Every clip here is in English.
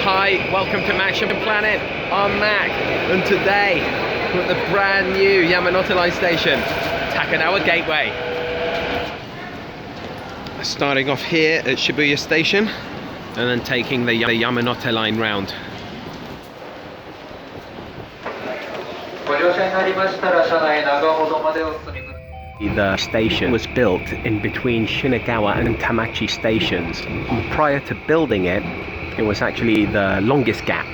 Hi, welcome to Maction Planet. I'm Mac, and today we're at the brand new Yamanote Line Station, Takanawa Gateway. Starting off here at Shibuya Station, and then taking the Yamanote Line round. The station was built in between Shinagawa and Tamachi stations. Prior to building it, it was actually the longest gap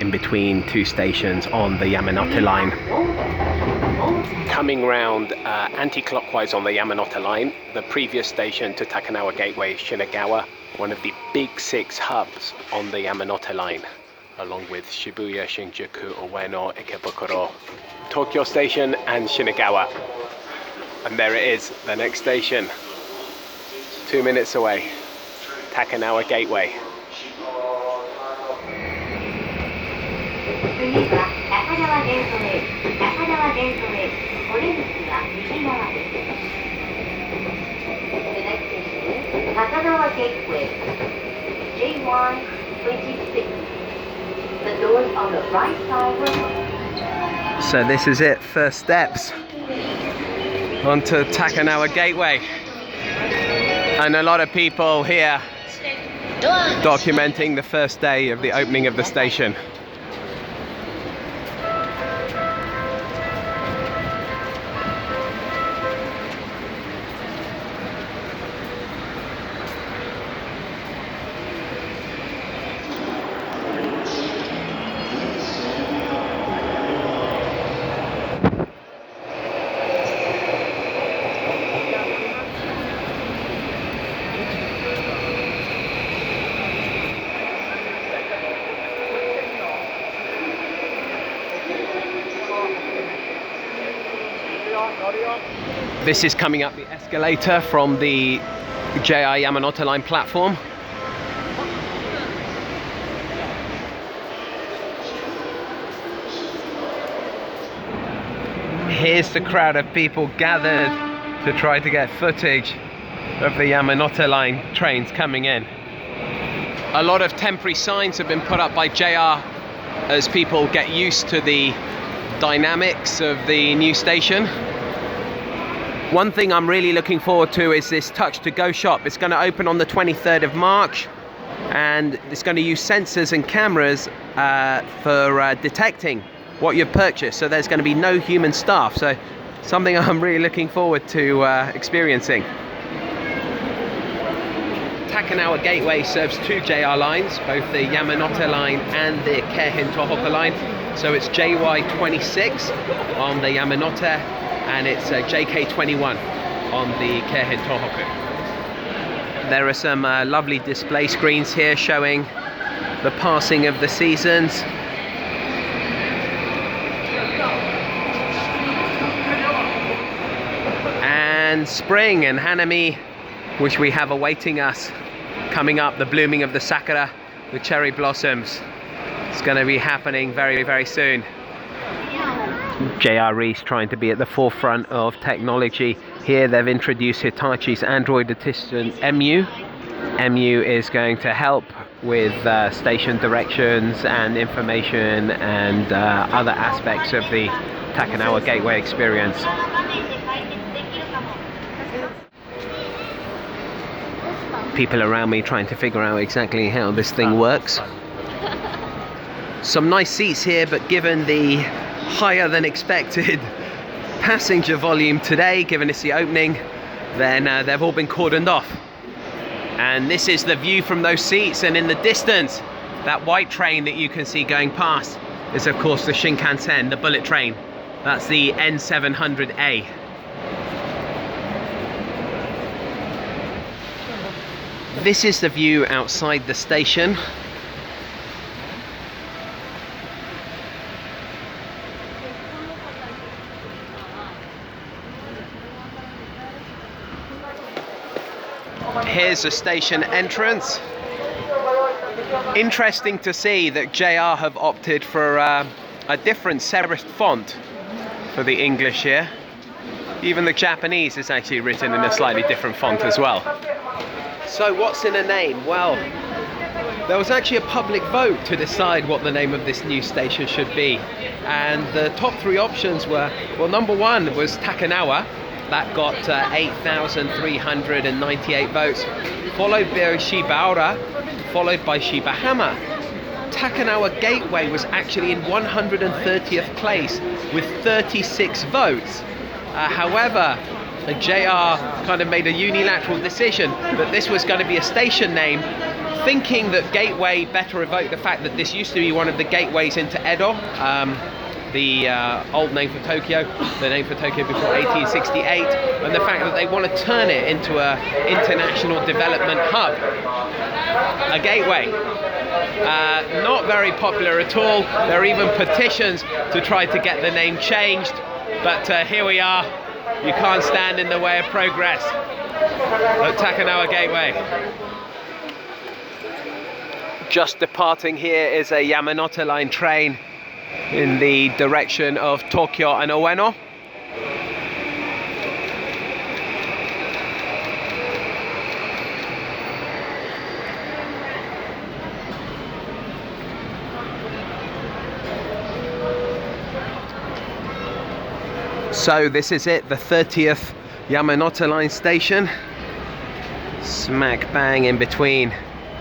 in between two stations on the Yamanote Line. Coming round anti-clockwise on the Yamanote Line, the previous station to Takanawa Gateway, Shinagawa, one of the big 6 hubs on the Yamanote Line, along with Shibuya, Shinjuku, Ueno, Ikebukuro, Tokyo Station and Shinagawa. And there it is, the next station, 2 minutes away, Takanawa Gateway. Takanawa Gateway, JY 26. The doors on the right side. So this is it, first steps onto Takanawa Gateway. And a lot of people here documenting the first day of the opening of the station. This is coming up the escalator from the JR Yamanote Line platform. Here's the crowd of people gathered to try to get footage of the Yamanote Line trains coming in. A lot of temporary signs have been put up by JR as people get used to the dynamics of the new station. One thing I'm really looking forward to is this touch to go shop. It's going to open on the 23rd of March, and it's going to use sensors and cameras for detecting what you've purchased. So there's going to be no human staff. So something I'm really looking forward to experiencing. Takanawa Gateway serves 2 JR lines, both the Yamanote Line and the Keihin Tohoku Line. So it's JY26 on the Yamanote, and it's JK21 on the Keihin Tohoku. There are some lovely display screens here showing the passing of the seasons. And spring and Hanami, which we have awaiting us, coming up, the blooming of the sakura, the cherry blossoms. It's going to be happening very, very soon. JR East trying to be at the forefront of technology. Here they've introduced Hitachi's Android assistant MU. MU is going to help with station directions and information and other aspects of the Takanawa Gateway experience. People around me trying to figure out exactly how this thing works. Some nice seats here, but given the higher than expected passenger volume today, given it's the opening, then they've all been cordoned off. And this is the view from those seats, and in the distance, that white train that you can see going past is of course the Shinkansen, the bullet train. That's the N700A. This is the view outside the station. Here's the station entrance. Interesting to see that JR have opted for a different serif font for the English here. Even the Japanese is actually written in a slightly different font as well. So what's in a name? Well, there was actually a public vote to decide what the name of this new station should be. And the top three options were, well, number one was Takanawa. That got 8,398 votes, followed by Shibaura, followed by Shibahama. Takanawa Gateway was actually in 130th place with 36 votes. However, the JR kind of made a unilateral decision that this was going to be a station name, thinking that Gateway better evoked the fact that this used to be one of the gateways into Edo, the old name for Tokyo, the name for Tokyo before 1868, and the fact that they want to turn it into an international development hub, a gateway. Not very popular at all. There are even petitions to try to get the name changed, but here we are. You can't stand in the way of progress at Takanawa Gateway. Just departing here is a Yamanote Line train in the direction of Tokyo and Ueno. So this is it, the 30th Yamanote Line Station, smack bang in between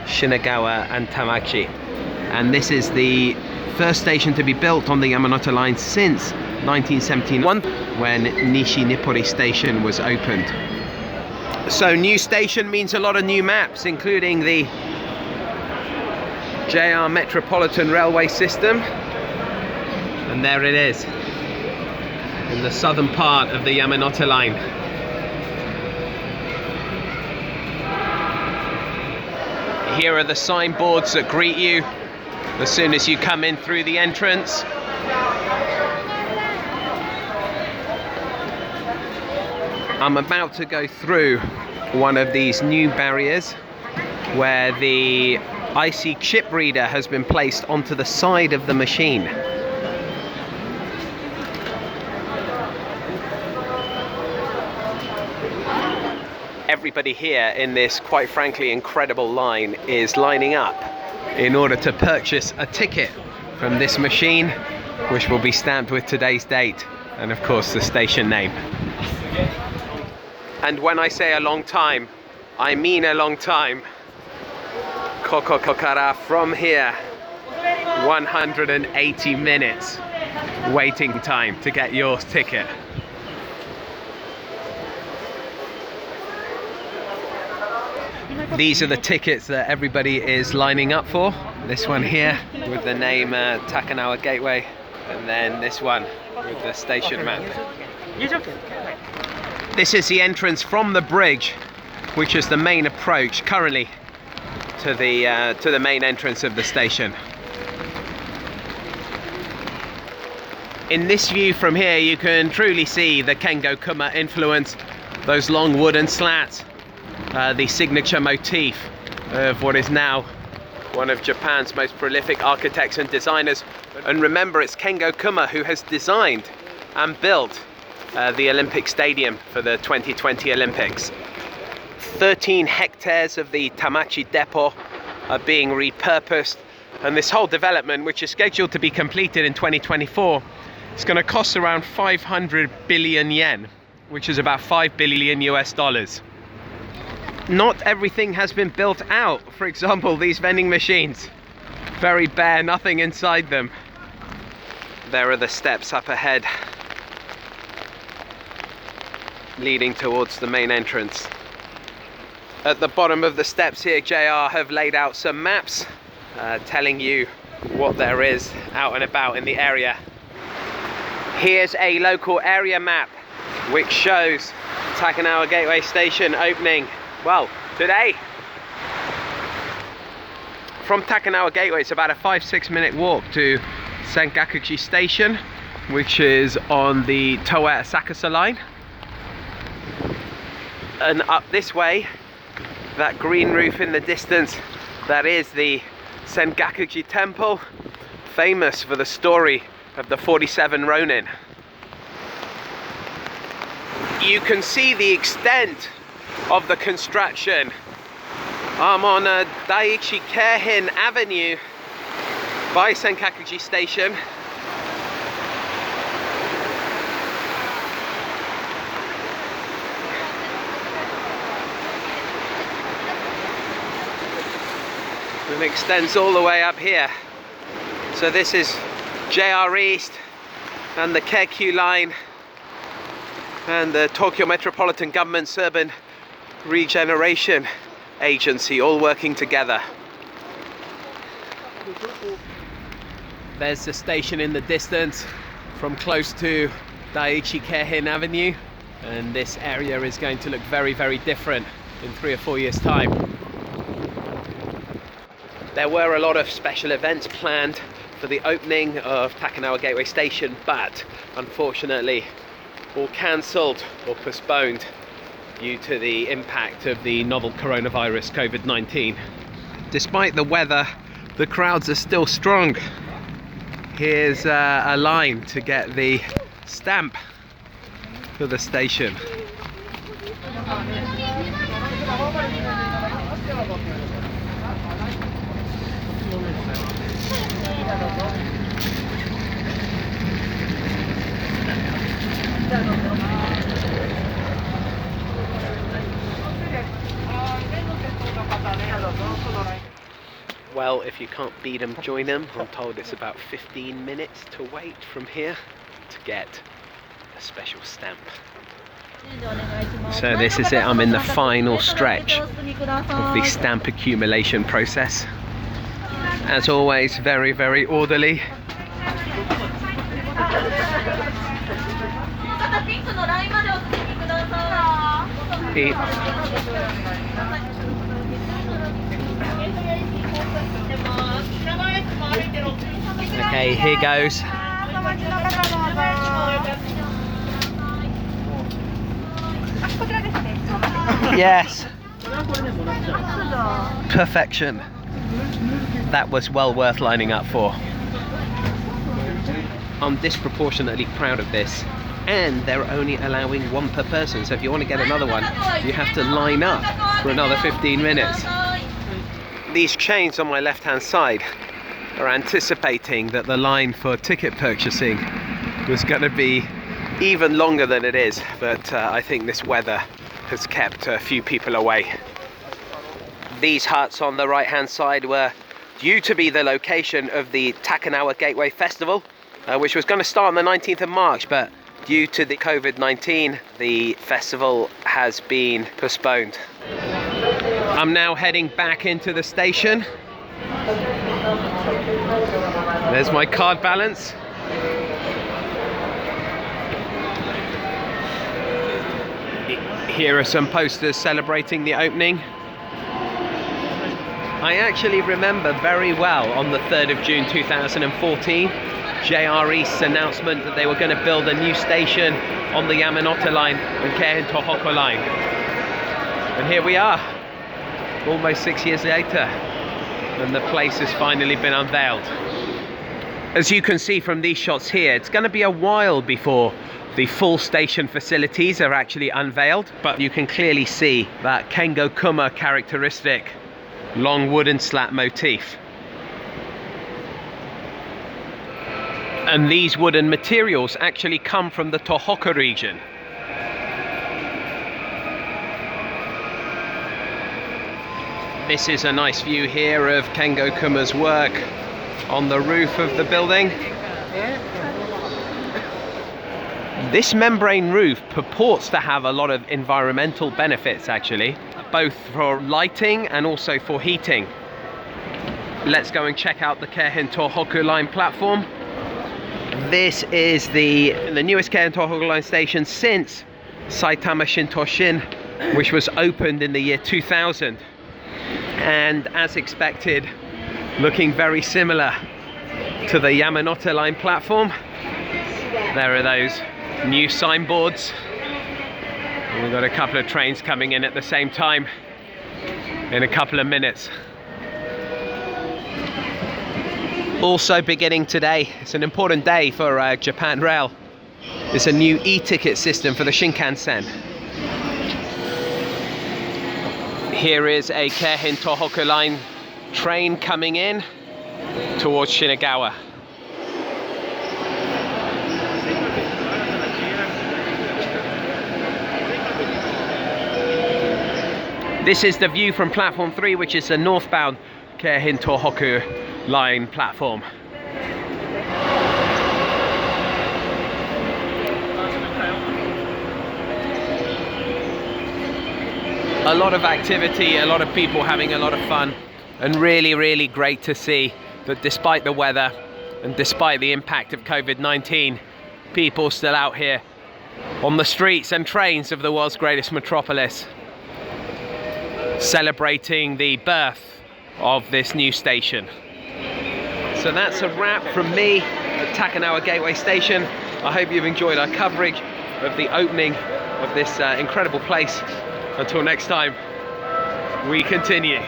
Shinagawa and Tamachi. And this is the first station to be built on the Yamanote Line since 1971, when Nishi-Nippori Station was opened. So new station means a lot of new maps, including the JR Metropolitan Railway System. And there it is, in the southern part of the Yamanote Line. Here are the signboards that greet you as soon as you come in through the entrance. I'm about to go through one of these new barriers where the IC chip reader has been placed onto the side of the machine. Everybody here in this, quite frankly, incredible line is lining up in order to purchase a ticket from this machine, which will be stamped with today's date and of course the station name. And when I say a long time, I mean a long time. Kokokokara from here, 180 minutes waiting time to get your ticket. These are the tickets that everybody is lining up for. This one here with the name Takanawa Gateway, and then this one with the station map. This is the entrance from the bridge, which is the main approach currently to the main entrance of the station. In this view from here, you can truly see the Kengo Kuma influence, those long wooden slats. The signature motif of what is now one of Japan's most prolific architects and designers. And remember, it's Kengo Kuma who has designed and built the Olympic Stadium for the 2020 Olympics. 13 hectares of the Tamachi depot are being repurposed, and this whole development, which is scheduled to be completed in 2024, is going to cost around 500 billion yen, which is about $5 billion US. Not everything has been built out. For example, these vending machines, very bare, nothing inside them. There are the steps up ahead leading towards the main entrance. At the bottom of the steps here, JR have laid out some maps telling you what there is out and about in the area. Here's a local area map which shows Takanawa Gateway Station opening, well, today. From Takanawa Gateway, it's about a 5-6 minute walk to Sengakuji Station, which is on the Toei Asakusa line. And up this way, that green roof in the distance, that is the Sengakuji Temple, famous for the story of the 47 Ronin. You can see the extent of the construction I'm on Daiichi Keihin Avenue by Senkakuji Station. And extends all the way up here. So this is JR East and the Keikyu line and the Tokyo Metropolitan Government's Urban Regeneration Agency all working together. There's the station in the distance from close to Daiichi Keihin Avenue, and this area is going to look very, very different in 3 or 4 years' time. There were a lot of special events planned for the opening of Takanawa Gateway Station, but unfortunately all cancelled or postponed due to the impact of the novel coronavirus COVID-19. Despite the weather, the crowds are still strong. Here's a line to get the stamp for the station. Well, if you can't beat them, join them. I'm told it's about 15 minutes to wait from here to get a special stamp. So this is it, I'm in the final stretch of the stamp accumulation process. As always, very, very orderly. Okay, here goes. Yes. Perfection. That was well worth lining up for. I'm disproportionately proud of this, and they're only allowing one per person, so if you want to get another one you have to line up for another 15 minutes. These chains on my left hand side are anticipating that the line for ticket purchasing was going to be even longer than it is, but I think this weather has kept a few people away. These huts on the right hand side were due to be the location of the Takanawa Gateway Festival, which was going to start on the 19th of March, but due to the COVID-19 the festival has been postponed. I'm now heading back into the station. There's my card balance. Here are some posters celebrating the opening. I actually remember very well on the 3rd of June 2014 JR East's announcement that they were going to build a new station on the Yamanote Line and Keihin Tohoku Line. And here we are, almost 6 years later, and the place has finally been unveiled. As you can see from these shots here, it's going to be a while before the full station facilities are actually unveiled, but you can clearly see that Kengo Kuma characteristic long wooden slat motif. And these wooden materials actually come from the Tohoku region. This is a nice view here of Kengo Kuma's work on the roof of the building. This membrane roof purports to have a lot of environmental benefits actually, both for lighting and also for heating. Let's go and check out the Keihin Tohoku Line platform. This is the newest Keihin Tohoku Line station since Saitama Shintoshin, which was opened in the year 2000. And as expected, looking very similar to the Yamanote Line platform. There are those new signboards. And we've got a couple of trains coming in at the same time in a couple of minutes. Also beginning today, it's an important day for Japan Rail. It's a new e-ticket system for the Shinkansen. Here is a Keihin Tohoku Line train coming in towards Shinagawa. This is the view from platform 3, which is the northbound Keihin Tohoku Line platform. A lot of activity, a lot of people having a lot of fun, and really great to see that despite the weather and despite the impact of COVID-19, people still out here on the streets and trains of the world's greatest metropolis, celebrating the birth of this new station. So that's a wrap from me at Takanawa Gateway Station. I hope you've enjoyed our coverage of the opening of this incredible place. Until next time, we continue.